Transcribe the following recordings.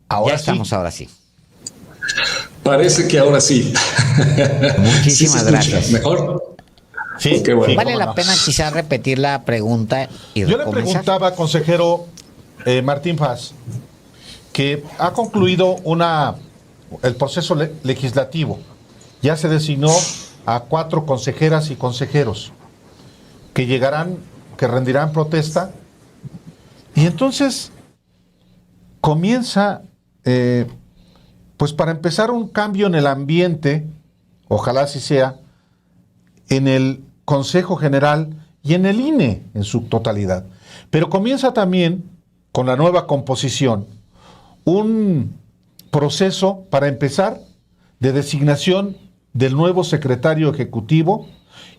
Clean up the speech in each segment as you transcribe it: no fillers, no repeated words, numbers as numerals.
Ahora Ya sí. estamos, ahora sí. Parece que ahora sí. Muchísimas se escucha gracias. mejor. Sí, Qué bueno. sí, Vale cómo la no. pena quizás repetir la pregunta y Yo le recomenzar. preguntaba, consejero Martín Paz, que ha concluido el proceso legislativo. Ya se designó a 4 consejeras y consejeros que llegarán, que rendirán protesta. Y entonces comienza, pues para empezar, un cambio en el ambiente, ojalá así sea, en el Consejo General y en el INE en su totalidad. Pero comienza también, con la nueva composición, un proceso para empezar de designación del nuevo secretario ejecutivo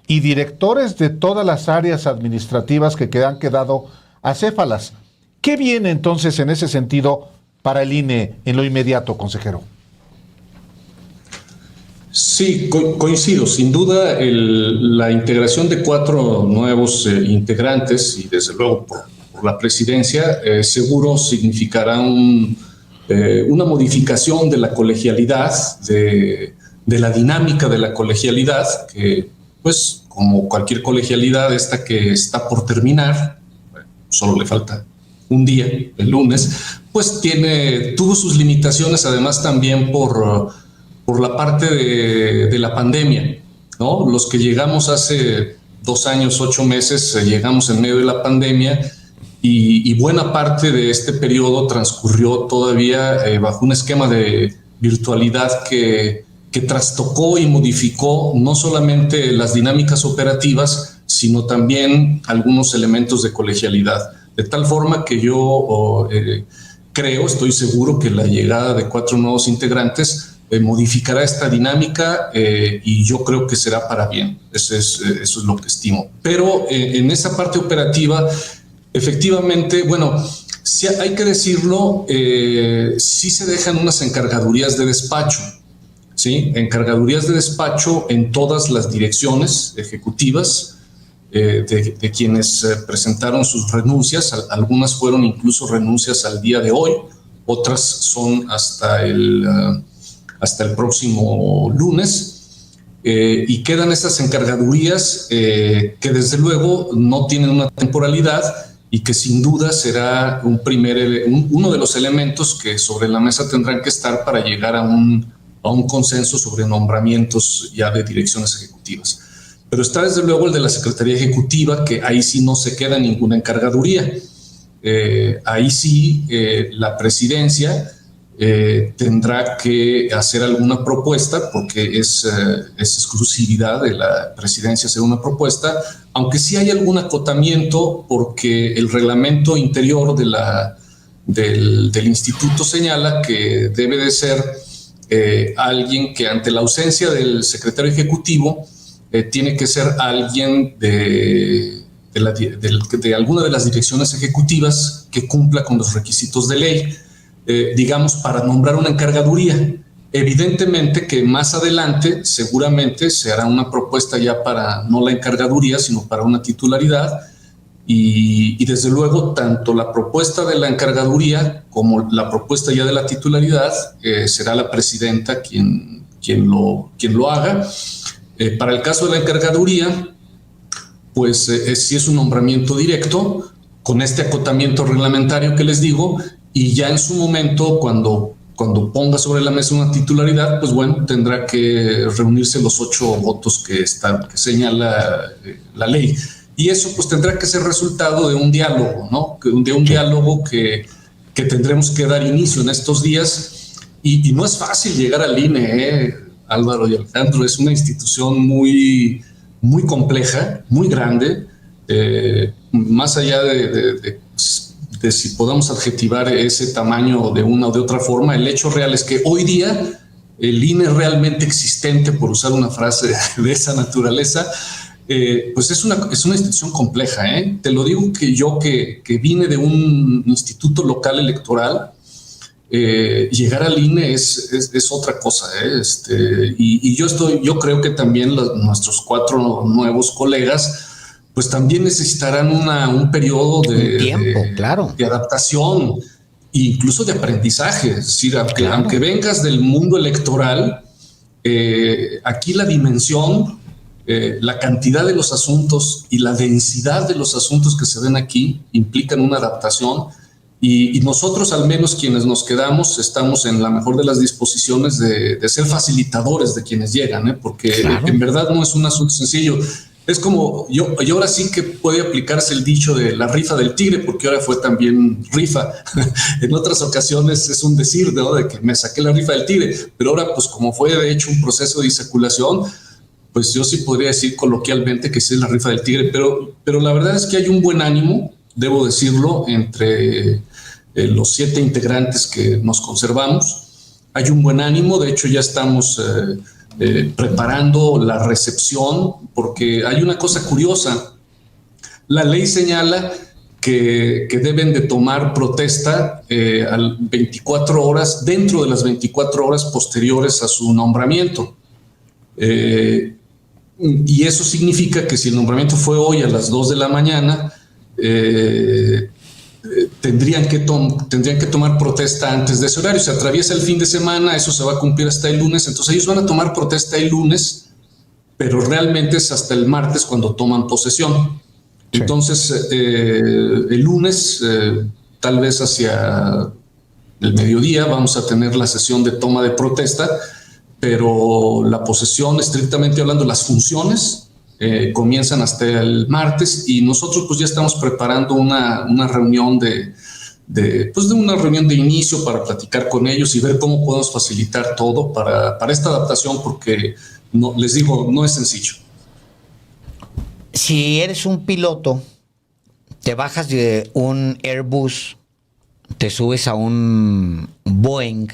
y directores de todas las áreas administrativas que han quedado acéfalas. ¿Qué viene entonces en ese sentido para el INE en lo inmediato, consejero? Sí, coincido. Sin duda, la integración de 4 nuevos integrantes y desde luego por la presidencia seguro significará una modificación de la colegialidad, de la dinámica de la colegialidad, que pues como cualquier colegialidad, esta que está por terminar, solo le falta un día, el lunes, pues tuvo sus limitaciones además también por la parte de la pandemia, ¿no? Los que llegamos hace 2 años, 8 meses, llegamos en medio de la pandemia y buena parte de este periodo transcurrió todavía bajo un esquema de virtualidad que trastocó y modificó no solamente las dinámicas operativas, sino también algunos elementos de colegialidad. De tal forma que yo estoy seguro que la llegada de 4 nuevos integrantes modificará esta dinámica y yo creo que será para bien. Eso es lo que estimo. Pero en esa parte operativa, efectivamente, bueno, sí hay que decirlo, sí se dejan unas encargadurías de despacho, ¿sí? Encargadurías de despacho en todas las direcciones ejecutivas de quienes presentaron sus renuncias. Algunas fueron incluso renuncias al día de hoy, otras son hasta el próximo lunes, y quedan estas encargadurías que desde luego no tienen una temporalidad y que sin duda será uno de los elementos que sobre la mesa tendrán que estar para llegar a un consenso sobre nombramientos ya de direcciones ejecutivas. Pero está desde luego el de la Secretaría Ejecutiva, que ahí sí no se queda ninguna encargaduría. Ahí sí la presidencia tendrá que hacer alguna propuesta, porque es exclusividad de la presidencia hacer una propuesta, aunque sí hay algún acotamiento, porque el reglamento interior del instituto señala que debe de ser alguien que ante la ausencia del secretario ejecutivo tiene que ser alguien de alguna de las direcciones ejecutivas que cumpla con los requisitos de ley, digamos, para nombrar una encargaduría. Evidentemente que más adelante seguramente se hará una propuesta ya para no la encargaduría, sino para una titularidad, y desde luego tanto la propuesta de la encargaduría como la propuesta ya de la titularidad será la presidenta quien lo haga. Para el caso de la encargaduría, pues sí es un nombramiento directo, con este acotamiento reglamentario que les digo, y ya en su momento, cuando ponga sobre la mesa una titularidad, pues bueno, tendrá que reunirse los 8 votos que señala la ley. Y eso pues tendrá que ser resultado de un diálogo, ¿no? De un diálogo que tendremos que dar inicio en estos días. Y no es fácil llegar al INE, Álvaro y Alejandro. Es una institución muy, muy compleja, muy grande, más allá de si podamos adjetivar ese tamaño de una o de otra forma. El hecho real es que hoy día el INE realmente existente, por usar una frase de esa naturaleza, pues es una institución compleja. Te lo digo que yo que vine de un instituto local electoral, llegar al INE es otra cosa. Y yo creo que también nuestros 4 nuevos colegas pues también necesitarán un periodo tiempo, claro, de adaptación. incluso de aprendizaje. Es decir, Claro. aunque vengas del mundo electoral, aquí la dimensión, la cantidad de los asuntos y la densidad de los asuntos que se ven aquí implican una adaptación. Y nosotros, al menos quienes nos quedamos, estamos en la mejor de las disposiciones de ser facilitadores de quienes llegan, porque Claro. en verdad no es un asunto sencillo. Es como, y ahora sí que puede aplicarse el dicho de la rifa del tigre, porque ahora fue también rifa. En otras ocasiones es un decir, ¿no?, de que me saqué la rifa del tigre, pero ahora, pues como fue de hecho un proceso de disaculación, pues yo sí podría decir coloquialmente que sí es la rifa del tigre, pero la verdad es que hay un buen ánimo, debo decirlo, entre los 7 integrantes que nos conservamos. Hay un buen ánimo, de hecho ya estamos preparando la recepción, porque hay una cosa curiosa. La ley señala que deben de tomar protesta 24 horas, dentro de las 24 horas posteriores a su nombramiento. Y eso significa que si el nombramiento fue hoy a las 2 de la mañana, tendrían que tomar protesta antes de ese horario. Se atraviesa el fin de semana, eso se va a cumplir hasta el lunes, entonces ellos van a tomar protesta el lunes, pero realmente es hasta el martes cuando toman posesión. Sí. Entonces, el lunes, tal vez hacia el mediodía, vamos a tener la sesión de toma de protesta, pero la posesión, estrictamente hablando, las funciones comienzan hasta el martes, y nosotros pues ya estamos preparando una reunión de una reunión de inicio para platicar con ellos y ver cómo podemos facilitar todo para esta adaptación, porque no, les digo, no es sencillo. Si eres un piloto, te bajas de un Airbus, te subes a un Boeing,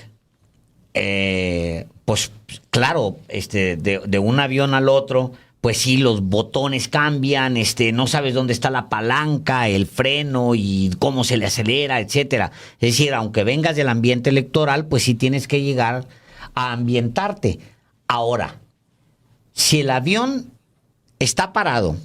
pues claro, de un avión al otro, pues sí, los botones cambian, no sabes dónde está la palanca, el freno y cómo se le acelera, etcétera. Es decir, aunque vengas del ambiente electoral, pues sí tienes que llegar a ambientarte. Ahora, si el avión está parado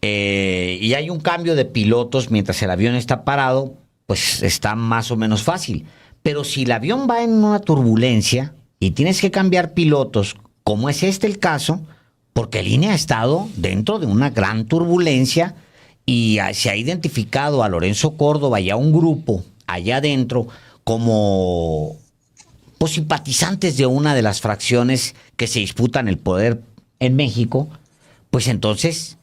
y hay un cambio de pilotos mientras el avión está parado, pues está más o menos fácil. Pero si el avión va en una turbulencia y tienes que cambiar pilotos, como es el caso, porque el INE ha estado dentro de una gran turbulencia y se ha identificado a Lorenzo Córdoba y a un grupo allá adentro como pues, simpatizantes de una de las fracciones que se disputan el poder en México, pues entonces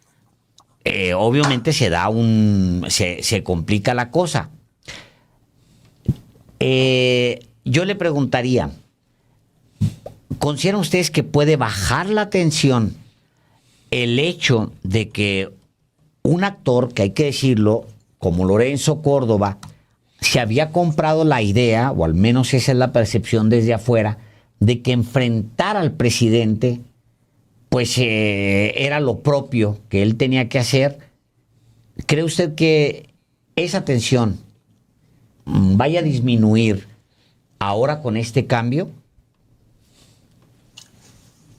obviamente se complica la cosa. Yo le preguntaría, ¿consideran ustedes que puede bajar la tensión el hecho de que un actor, que hay que decirlo, como Lorenzo Córdoba, se había comprado la idea, o al menos esa es la percepción desde afuera, de que enfrentar al presidente pues era lo propio que él tenía que hacer? ¿Cree usted que esa tensión vaya a disminuir ahora con este cambio?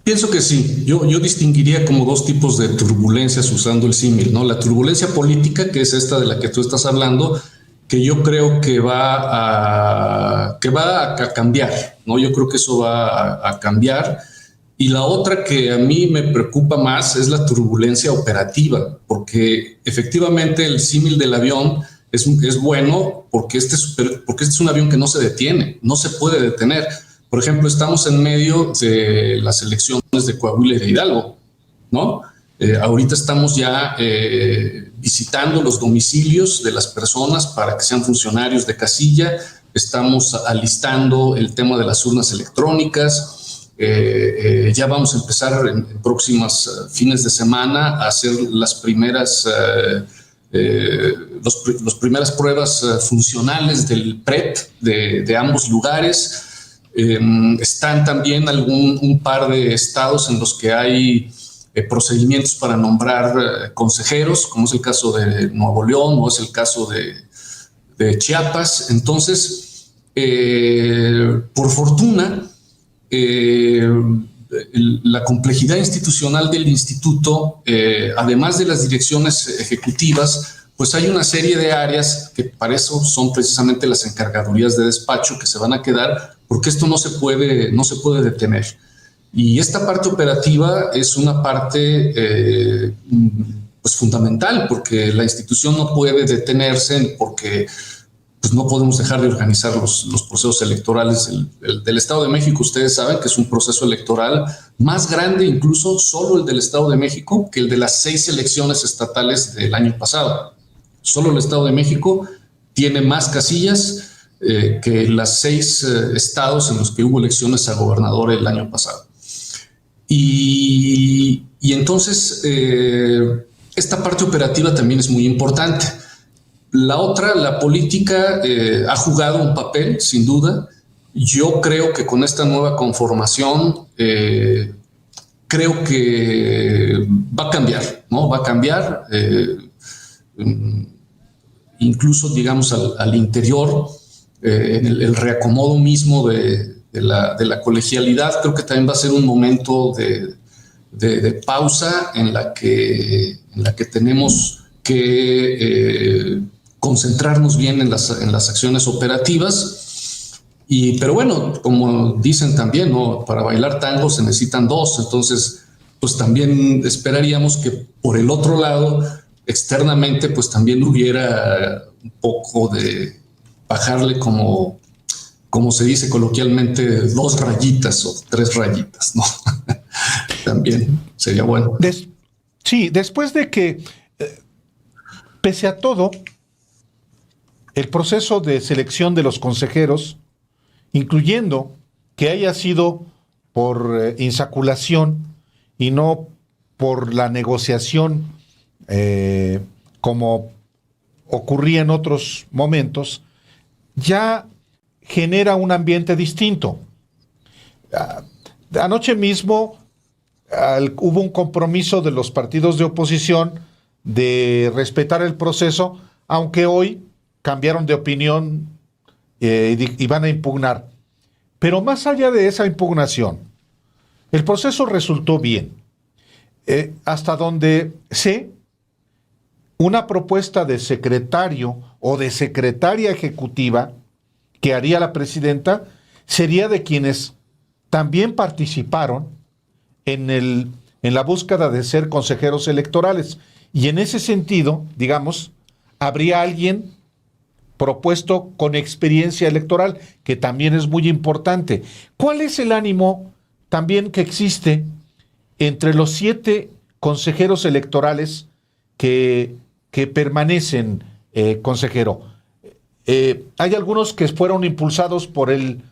Pienso que sí. Yo distinguiría como 2 tipos de turbulencias usando el símil, ¿no? La turbulencia política, que es esta de la que tú estás hablando, que yo creo que va a cambiar, ¿no? Yo creo que eso va a cambiar. Y la otra que a mí me preocupa más es la turbulencia operativa, porque efectivamente el símil del avión es bueno porque este es un avión que no se detiene, no se puede detener. Por ejemplo, estamos en medio de las elecciones de Coahuila y de Hidalgo, ¿no? Ahorita estamos ya visitando los domicilios de las personas para que sean funcionarios de casilla. Estamos alistando el tema de las urnas electrónicas. Ya vamos a empezar en próximas fines de semana a hacer las primeras pruebas funcionales del PREP de ambos lugares. Están también un par de estados en los que hay procedimientos para nombrar consejeros, como es el caso de Nuevo León o es el caso de Chiapas. Entonces, por fortuna, la complejidad institucional del instituto, además de las direcciones ejecutivas, pues hay una serie de áreas que para eso son precisamente las encargadurías de despacho que se van a quedar, porque esto no se puede detener. Y esta parte operativa es una parte pues fundamental, porque la institución no puede detenerse, porque pues no podemos dejar de organizar los procesos electorales. El del Estado de México, ustedes saben que es un proceso electoral más grande, incluso solo el del Estado de México, que el de las 6 elecciones estatales del año pasado. Solo el Estado de México tiene más casillas que las 6 estados en los que hubo elecciones a gobernador el año pasado. Y entonces esta parte operativa también es muy importante. La otra, la política, ha jugado un papel, sin duda. Yo creo que con esta nueva conformación, creo que va a cambiar, ¿no? Va a cambiar, incluso, digamos, al interior, en el reacomodo mismo de la colegialidad. Creo que también va a ser un momento de pausa en la que tenemos que concentrarnos bien en las acciones operativas. Pero bueno, como dicen también, ¿no? Para bailar tango se necesitan 2. Entonces, pues también esperaríamos que por el otro lado, externamente, pues también hubiera un poco de bajarle, como se dice coloquialmente, 2 rayitas o 3 rayitas, ¿no? También sería bueno. Sí, después de que, pese a todo, el proceso de selección de los consejeros, incluyendo que haya sido por insaculación y no por la negociación como ocurría en otros momentos, ya genera un ambiente distinto. Anoche mismo hubo un compromiso de los partidos de oposición de respetar el proceso, aunque hoy cambiaron de opinión y van a impugnar. Pero más allá de esa impugnación, el proceso resultó bien. Hasta donde sé, una propuesta de secretario o de secretaria ejecutiva que haría la presidenta sería de quienes también participaron en la búsqueda de ser consejeros electorales. Y en ese sentido, digamos, habría alguien propuesto con experiencia electoral, que también es muy importante. ¿Cuál es el ánimo también que existe entre los 7 consejeros electorales que permanecen, consejero? Hay algunos que fueron impulsados por el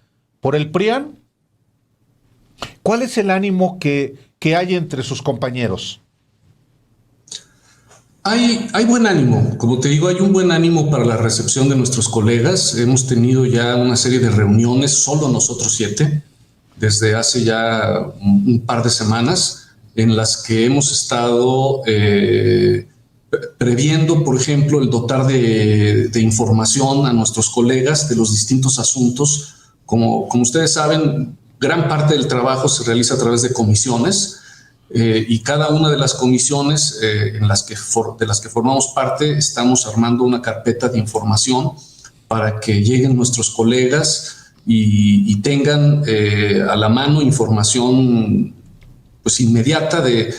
PRIAN. ¿Cuál es el ánimo que hay entre sus compañeros? Hay buen ánimo, como te digo, hay un buen ánimo para la recepción de nuestros colegas. Hemos tenido ya una serie de reuniones, solo nosotros 7, desde hace ya un par de semanas, en las que hemos estado previendo, por ejemplo, el dotar de información a nuestros colegas de los distintos asuntos. Como ustedes saben, gran parte del trabajo se realiza a través de comisiones. Y cada una de las comisiones de las que formamos parte, estamos armando una carpeta de información para que lleguen nuestros colegas y tengan a la mano información pues inmediata de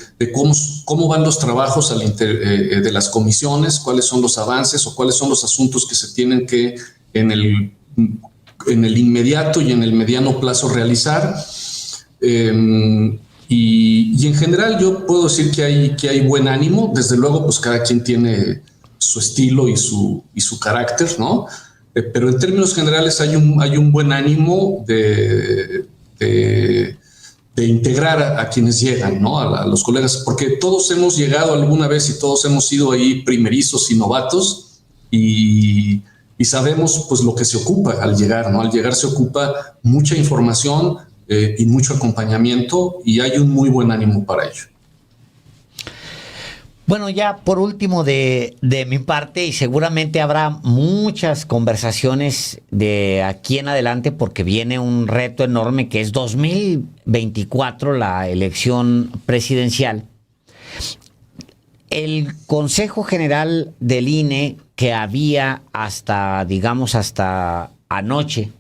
cómo van los trabajos de las comisiones, cuáles son los avances o cuáles son los asuntos que se tienen que en el inmediato y en el mediano plazo realizar. Y en general yo puedo decir que hay buen ánimo. Desde luego, pues cada quien tiene su estilo y su carácter, ¿no? Pero en términos generales hay un buen ánimo de integrar a quienes llegan, ¿no? A los colegas, porque todos hemos llegado alguna vez y todos hemos sido ahí primerizos y novatos y sabemos pues lo que se ocupa al llegar, ¿no? Al llegar se ocupa mucha información y mucho acompañamiento, y hay un muy buen ánimo para ello. Bueno, ya por último de mi parte, y seguramente habrá muchas conversaciones de aquí en adelante, porque viene un reto enorme que es 2024, la elección presidencial. El Consejo General del INE que había hasta, digamos, hasta anoche,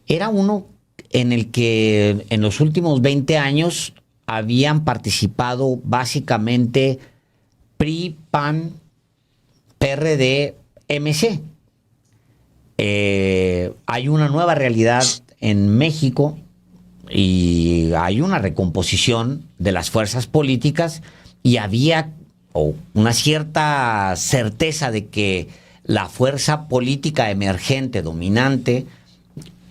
era uno en el que en los últimos 20 años habían participado básicamente PRI, PAN, PRD, MC. Hay una nueva realidad en México y hay una recomposición de las fuerzas políticas y había una cierta certeza de que la fuerza política emergente, dominante,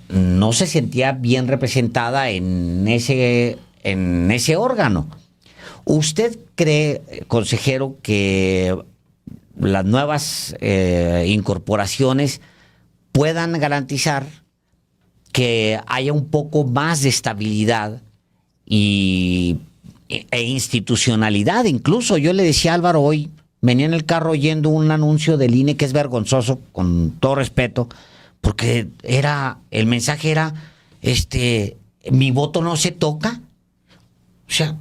no se sentía bien representada en ese órgano. ¿Usted cree, consejero, que las nuevas incorporaciones puedan garantizar que haya un poco más de estabilidad e institucionalidad? Incluso yo le decía a Álvaro hoy, venía en el carro oyendo un anuncio del INE que es vergonzoso, con todo respeto, porque el mensaje era, mi voto no se toca. O sea,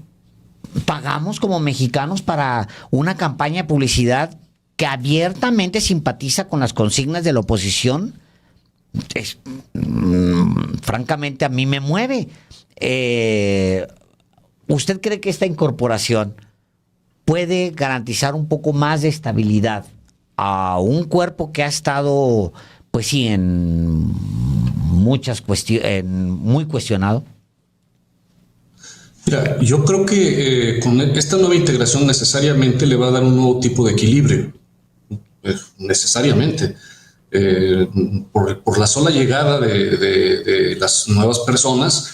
pagamos como mexicanos para una campaña de publicidad que abiertamente simpatiza con las consignas de la oposición. Francamente a mí me mueve. ¿Usted cree que esta incorporación puede garantizar un poco más de estabilidad a un cuerpo que ha estado, pues sí, en muchas cuestiones, muy cuestionado? Mira, yo creo que con esta nueva integración necesariamente le va a dar un nuevo tipo de equilibrio, necesariamente. Por la sola llegada de las nuevas personas,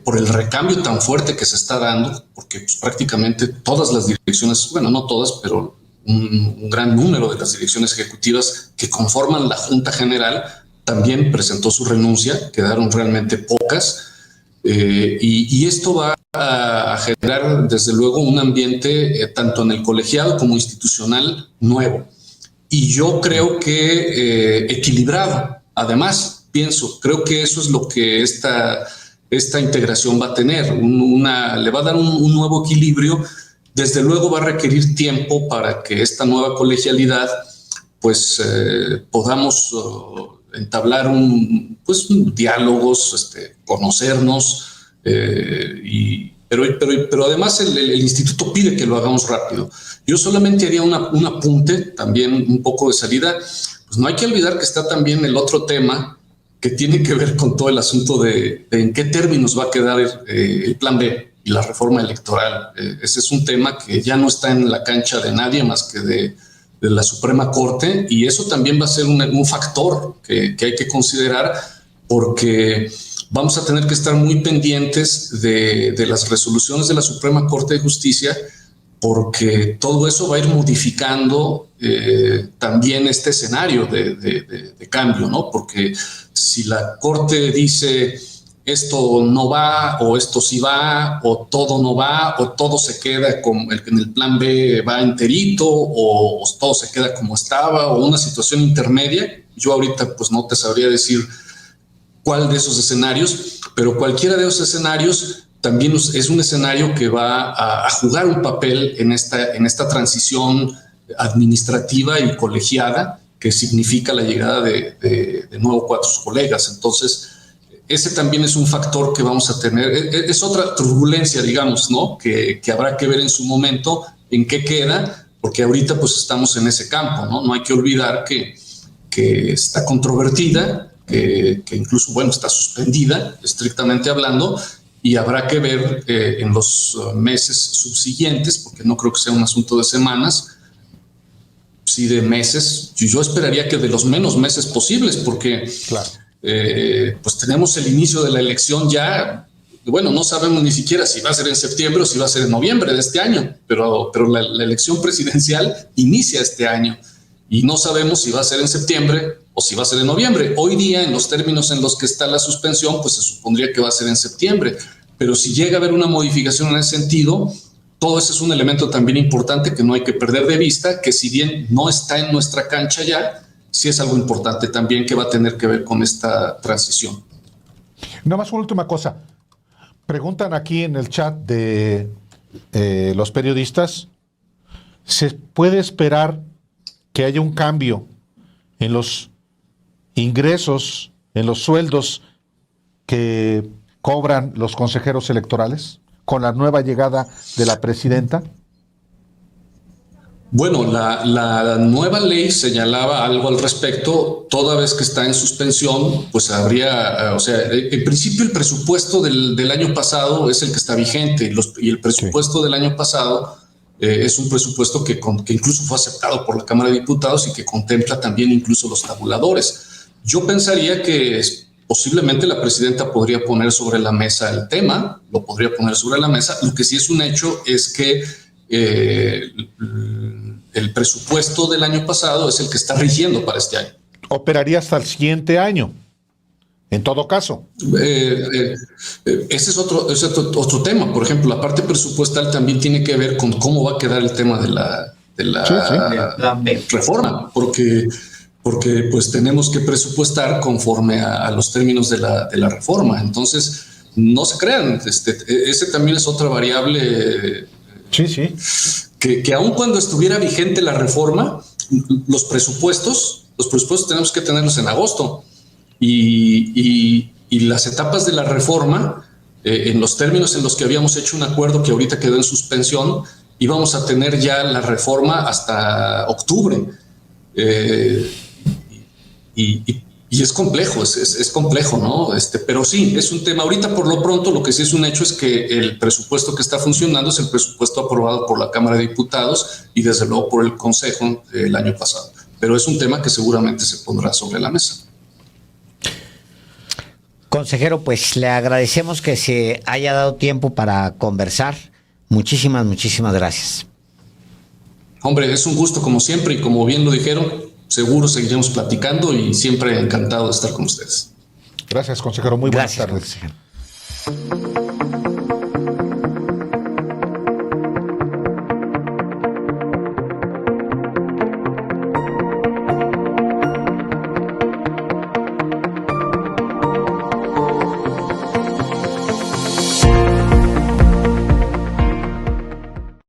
por el recambio tan fuerte que se está dando, porque pues, prácticamente todas las direcciones, bueno, no todas, pero un gran número de las direcciones ejecutivas que conforman la Junta General también presentó su renuncia, quedaron realmente pocas. Y esto va a generar, desde luego, un ambiente tanto en el colegiado como institucional nuevo. Y yo creo que equilibrado. Además, creo que eso es lo que esta integración va a tener. Le va a dar un nuevo equilibrio. Desde luego va a requerir tiempo para que esta nueva colegialidad, pues, podamos entablar diálogos, conocernos, pero además el instituto pide que lo hagamos rápido. Yo solamente haría un apunte, también un poco de salida. Pues no hay que olvidar que está también el otro tema que tiene que ver con todo el asunto de en qué términos va a quedar el plan B y la reforma electoral. Ese es un tema que ya no está en la cancha de nadie más que de la Suprema Corte, y eso también va a ser un factor que hay que considerar, porque vamos a tener que estar muy pendientes de las resoluciones de la Suprema Corte de Justicia, porque todo eso va a ir modificando también este escenario de cambio, ¿no? Porque si la Corte dice esto no va, o esto sí va, o todo no va, o todo se queda como en el plan B va enterito, o todo se queda como estaba, o una situación intermedia. Yo ahorita pues no te sabría decir cuál de esos escenarios, pero cualquiera de esos escenarios también es un escenario que va a jugar un papel en esta transición administrativa y colegiada que significa la llegada de nuevos 4 colegas. Entonces, ese también es un factor que vamos a tener. Es otra turbulencia, digamos, ¿no? Que habrá que ver en su momento en qué queda, porque ahorita pues estamos en ese campo, ¿no? No hay que olvidar que está controvertida, que incluso, bueno, está suspendida, estrictamente hablando, y habrá que ver en los meses subsiguientes, porque no creo que sea un asunto de semanas, sí de meses. Yo esperaría que de los menos meses posibles, porque Claro. Pues tenemos el inicio de la elección ya. Bueno, no sabemos ni siquiera si va a ser en septiembre o si va a ser en noviembre de este año, pero la elección presidencial inicia este año y no sabemos si va a ser en septiembre o si va a ser en noviembre. Hoy día, en los términos en los que está la suspensión, pues se supondría que va a ser en septiembre, pero si llega a haber una modificación en ese sentido, todo ese es un elemento también importante que no hay que perder de vista, que si bien no está en nuestra cancha ya, sí es algo importante también que va a tener que ver con esta transición. Nada más una última cosa. Preguntan aquí en el chat de los periodistas ¿Se puede esperar que haya un cambio en los ingresos, en los sueldos que cobran los consejeros electorales con la nueva llegada de la presidenta? Bueno, la nueva ley señalaba algo al respecto. Toda vez que está en suspensión, pues habría, o sea, en principio el presupuesto del año pasado es el que está vigente y el presupuesto del año pasado es un presupuesto que incluso fue aceptado por la Cámara de Diputados y que contempla también incluso los tabuladores. Yo pensaría que posiblemente la presidenta podría poner sobre la mesa el tema, lo podría poner sobre la mesa. Lo que sí es un hecho es que el presupuesto del año pasado es el que está rigiendo para este año. Operaría hasta el siguiente año, en todo caso. Ese es otro tema. Por ejemplo, la parte presupuestal también tiene que ver con cómo va a quedar el tema de la reforma, porque pues tenemos que presupuestar conforme a los términos de la reforma. Entonces, no se crean, ese también es otra variable. Sí. Que aun cuando estuviera vigente la reforma, los presupuestos tenemos que tenerlos en agosto y las etapas de la reforma, en los términos en los que habíamos hecho un acuerdo que ahorita quedó en suspensión, íbamos a tener ya la reforma hasta octubre. Y es complejo, es complejo, ¿no? Pero sí, es un tema. Ahorita, por lo pronto, lo que sí es un hecho es que el presupuesto que está funcionando es el presupuesto aprobado por la Cámara de Diputados y desde luego por el Consejo el año pasado. Pero es un tema que seguramente se pondrá sobre la mesa. Consejero, pues le agradecemos que se haya dado tiempo para conversar. Muchísimas gracias. Hombre, es un gusto como siempre y como bien lo dijeron, seguro seguiremos platicando y siempre encantado de estar con ustedes. Gracias, consejero. Muy buenas Gracias, tardes. consejero.